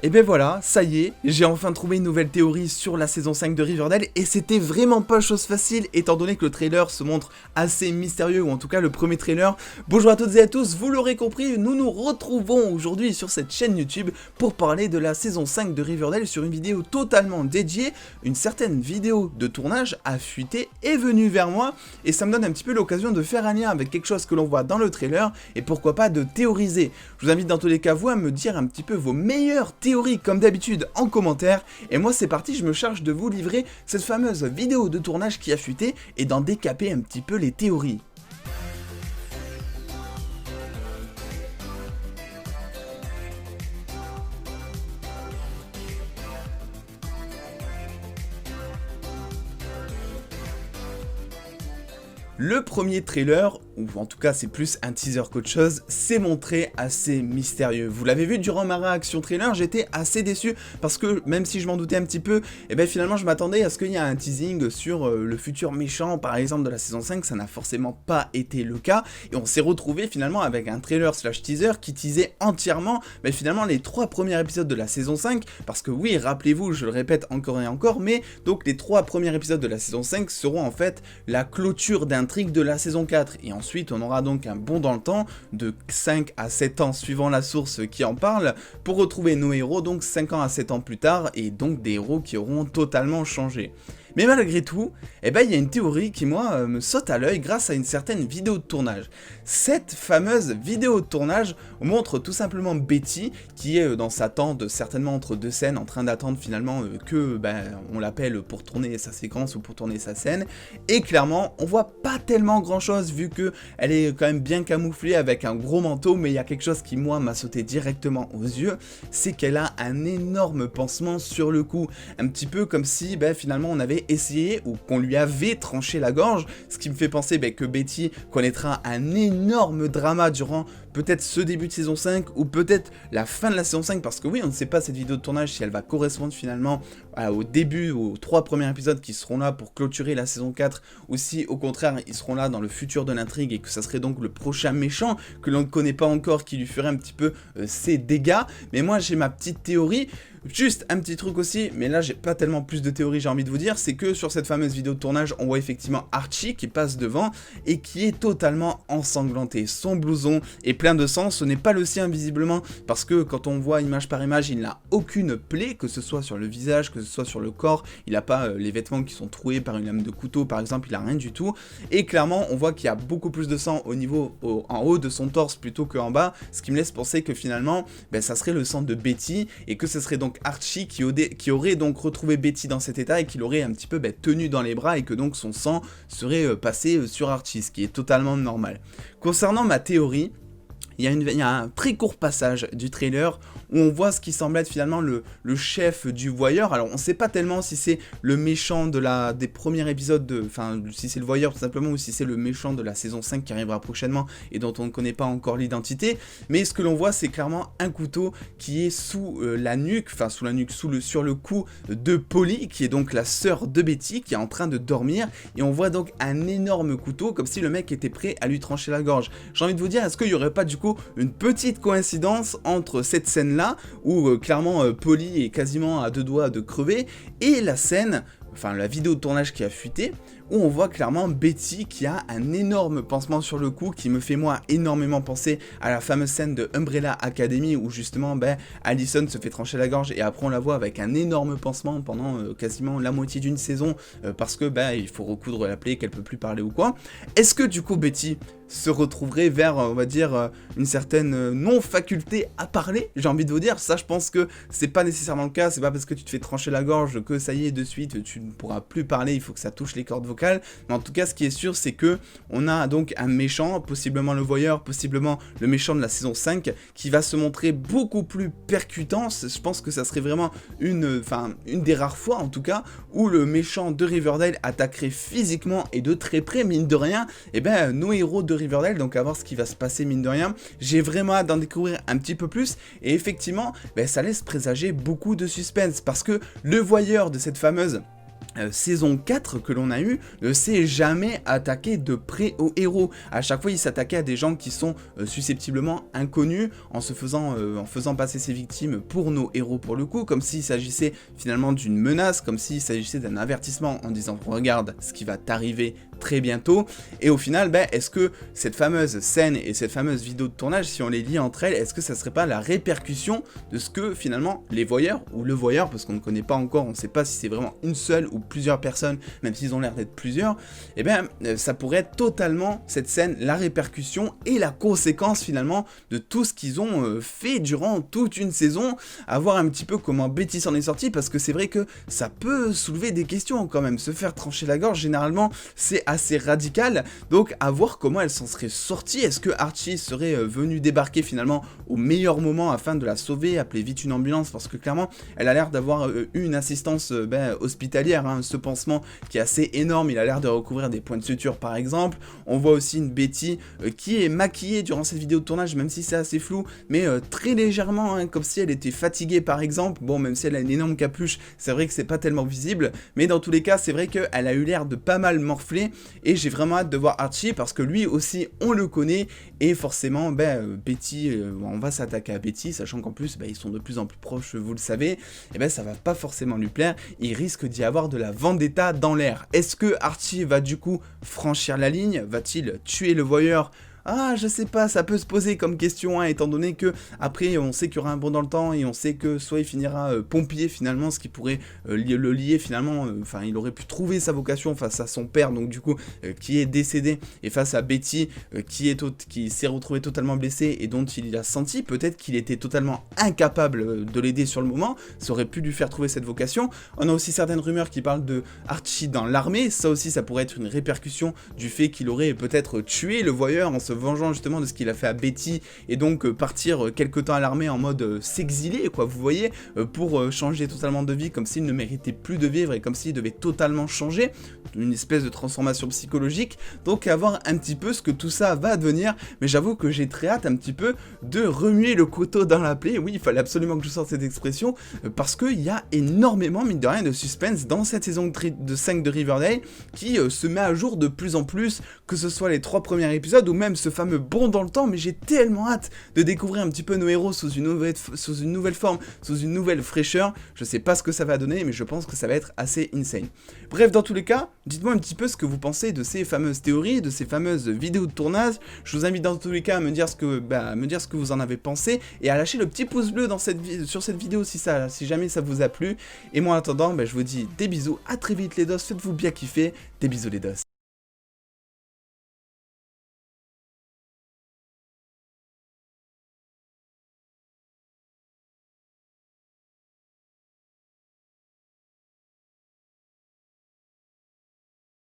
Et ben voilà, ça y est, j'ai enfin trouvé une nouvelle théorie sur la saison 5 de Riverdale et c'était vraiment pas chose facile étant donné que le trailer se montre assez mystérieux, ou en tout cas le premier trailer. Bonjour à toutes et à tous, vous l'aurez compris, nous nous retrouvons aujourd'hui sur cette chaîne YouTube pour parler de la saison 5 de Riverdale sur une vidéo totalement dédiée. Une certaine vidéo de tournage a fuité, est venue vers moi et ça me donne un petit peu l'occasion de faire un lien avec quelque chose que l'on voit dans le trailer et pourquoi pas de théoriser. Je vous invite dans tous les cas vous à me dire un petit peu vos meilleures théories comme d'habitude en commentaire, et moi c'est parti, je me charge de vous livrer cette fameuse vidéo de tournage qui a fuité et d'en décaper un petit peu les théories. Le premier trailer, ou en tout cas c'est plus un teaser qu'autre chose, s'est montré assez mystérieux. Vous l'avez vu durant ma réaction trailer, j'étais assez déçu parce que même si je m'en doutais un petit peu, et ben finalement je m'attendais à ce qu'il y ait un teasing sur le futur méchant par exemple de la saison 5, ça n'a forcément pas été le cas et on s'est retrouvé finalement avec un trailer slash teaser qui teasait entièrement finalement les 3 premiers épisodes de la saison 5, parce que oui, rappelez-vous, je le répète encore et encore, mais donc les 3 premiers épisodes de la saison 5 seront en fait la clôture d'un de la saison 4 et ensuite on aura donc un bond dans le temps de 5 à 7 ans suivant la source qui en parle pour retrouver nos héros donc 5 ans à 7 ans plus tard et donc des héros qui auront totalement changé. Mais malgré tout, il y a une théorie qui moi me saute à l'œil grâce à une certaine vidéo de tournage. Cette fameuse vidéo de tournage montre tout simplement Betty qui est dans sa tente certainement entre deux scènes en train d'attendre finalement que on l'appelle pour tourner sa séquence ou pour tourner sa scène, et clairement on voit pas tellement grand chose vu que elle est quand même bien camouflée avec un gros manteau, mais il y a quelque chose qui moi m'a sauté directement aux yeux, c'est qu'elle a un énorme pansement sur le cou, un petit peu comme si finalement on avait essayé ou qu'on lui avait tranché la gorge, ce qui me fait penser que Betty connaîtra un énorme drama durant peut-être ce début de saison 5 ou peut-être la fin de la saison 5, parce que oui, on ne sait pas cette vidéo de tournage si elle va correspondre finalement au début, aux 3 premiers épisodes qui seront là pour clôturer la saison 4, ou si au contraire ils seront là dans le futur de l'intrigue et que ça serait donc le prochain méchant que l'on ne connaît pas encore qui lui ferait un petit peu ses dégâts. Mais moi j'ai ma petite théorie. Juste un petit truc aussi, mais là j'ai pas tellement plus de théorie, j'ai envie de vous dire, c'est que sur cette fameuse vidéo de tournage, on voit effectivement Archie qui passe devant et qui est totalement ensanglanté. Son blouson est plein de sang, ce n'est pas le sien visiblement, parce que quand on voit image par image, il n'a aucune plaie, que ce soit sur le visage, que ce soit sur le corps, il n'a pas les vêtements qui sont troués par une lame de couteau par exemple, il a rien du tout, et clairement on voit qu'il y a beaucoup plus de sang en haut de son torse plutôt qu'en bas, ce qui me laisse penser que finalement, ça serait le sang de Betty, et que ce serait donc Archie qui aurait donc retrouvé Betty dans cet état et qui l'aurait un petit peu tenu dans les bras et que donc son sang serait passé sur Archie, ce qui est totalement normal. Concernant ma théorie, il y a un très court passage du trailer où on voit ce qui semble être finalement le chef du voyeur. Alors on sait pas tellement si c'est le méchant des premiers épisodes, si c'est le voyeur tout simplement ou si c'est le méchant de la saison 5 qui arrivera prochainement et dont on ne connaît pas encore l'identité. Mais ce que l'on voit c'est clairement un couteau qui est sur le cou de Polly, qui est donc la sœur de Betty, qui est en train de dormir, et on voit donc un énorme couteau comme si le mec était prêt à lui trancher la gorge. J'ai envie de vous dire, est-ce qu'il y aurait pas du coup une petite coïncidence entre cette scène là où clairement Polly est quasiment à 2 doigts de crever et la scène, la vidéo de tournage qui a fuité, où on voit clairement Betty qui a un énorme pansement sur le cou qui me fait moi énormément penser à la fameuse scène de Umbrella Academy où justement Allison se fait trancher la gorge et après on la voit avec un énorme pansement pendant quasiment la moitié d'une saison parce que il faut recoudre la plaie, qu'elle peut plus parler ou quoi. Est-ce que du coup Betty se retrouverait vers, on va dire, une certaine non-faculté à parler, j'ai envie de vous dire, ça je pense que c'est pas nécessairement le cas, c'est pas parce que tu te fais trancher la gorge que ça y est de suite tu ne pourras plus parler, il faut que ça touche les cordes vocales, mais en tout cas ce qui est sûr c'est que on a donc un méchant, possiblement le voyeur, possiblement le méchant de la saison 5, qui va se montrer beaucoup plus percutant. Je pense que ça serait vraiment une des rares fois en tout cas, où le méchant de Riverdale attaquerait physiquement et de très près, mine de rien, nos héros de Riverdale, donc à voir ce qui va se passer mine de rien. J'ai vraiment hâte d'en découvrir un petit peu plus et effectivement ça laisse présager beaucoup de suspense parce que le voyeur de cette fameuse saison 4 que l'on a eu ne s'est jamais attaqué de près aux héros. À chaque fois, il s'attaquait à des gens qui sont susceptiblement inconnus en faisant passer ses victimes pour nos héros pour le coup, comme s'il s'agissait finalement d'une menace, comme s'il s'agissait d'un avertissement en disant regarde ce qui va t'arriver très bientôt. Et au final, est-ce que cette fameuse scène et cette fameuse vidéo de tournage, si on les lie entre elles, est-ce que ça serait pas la répercussion de ce que finalement les voyeurs, ou le voyeur, parce qu'on ne connaît pas encore, on ne sait pas si c'est vraiment une seule ou plusieurs personnes, même s'ils ont l'air d'être plusieurs, ça pourrait être totalement cette scène, la répercussion et la conséquence finalement de tout ce qu'ils ont fait durant toute une saison, à voir un petit peu comment Betty s'en est sortie, parce que c'est vrai que ça peut soulever des questions quand même, se faire trancher la gorge, généralement c'est assez radical, donc à voir comment elle s'en serait sortie. Est-ce que Archie serait venu débarquer finalement au meilleur moment afin de la sauver, appeler vite une ambulance, parce que clairement elle a l'air d'avoir eu une assistance hospitalière, ce pansement qui est assez énorme, il a l'air de recouvrir des points de suture par exemple. On voit aussi une Betty qui est maquillée durant cette vidéo de tournage, même si c'est assez flou, mais très légèrement, comme si elle était fatiguée par exemple. Bon, même si elle a une énorme capuche, c'est vrai que c'est pas tellement visible, mais dans tous les cas c'est vrai qu'elle a eu l'air de pas mal morfler, et j'ai vraiment hâte de voir Archie, parce que lui aussi on le connaît, et forcément Betty, on va s'attaquer à Betty, sachant qu'en plus ils sont de plus en plus proches, vous le savez, et ça va pas forcément lui plaire, il risque d'y avoir de la vendetta dans l'air. Est-ce que Archie va du coup franchir la ligne? Va-t-il tuer le voyeur? Ah, je sais pas, ça peut se poser comme question, étant donné que après on sait qu'il y aura un bond dans le temps, et on sait que soit il finira pompier finalement, ce qui pourrait le lier finalement, il aurait pu trouver sa vocation face à son père, donc du coup, qui est décédé, et face à Betty, qui s'est retrouvé totalement blessé, et dont il a senti peut-être qu'il était totalement incapable de l'aider sur le moment, ça aurait pu lui faire trouver cette vocation. On a aussi certaines rumeurs qui parlent de Archie dans l'armée, ça aussi ça pourrait être une répercussion du fait qu'il aurait peut-être tué le voyeur en se vengeant justement de ce qu'il a fait à Betty, et donc partir quelque temps à l'armée en mode s'exiler quoi, vous voyez, pour changer totalement de vie, comme s'il ne méritait plus de vivre et comme s'il devait totalement changer, une espèce de transformation psychologique. Donc à voir un petit peu ce que tout ça va devenir, mais j'avoue que j'ai très hâte un petit peu de remuer le couteau dans la plaie. Oui, il fallait absolument que je sorte cette expression, parce qu'il y a énormément, mine de rien, de suspense dans cette saison de 5 de Riverdale, qui se met à jour de plus en plus, que ce soit les 3 premiers épisodes, ou même ce fameux bond dans le temps, mais j'ai tellement hâte de découvrir un petit peu nos héros sous une nouvelle forme, sous une nouvelle fraîcheur. Je sais pas ce que ça va donner, mais je pense que ça va être assez insane. Bref, dans tous les cas, dites-moi un petit peu ce que vous pensez de ces fameuses théories, de ces fameuses vidéos de tournage. Je vous invite dans tous les cas à me dire ce que vous en avez pensé, et à lâcher le petit pouce bleu sur cette vidéo si jamais ça vous a plu. Et moi en attendant, je vous dis des bisous, à très vite les dos, faites-vous bien kiffer, des bisous les dos.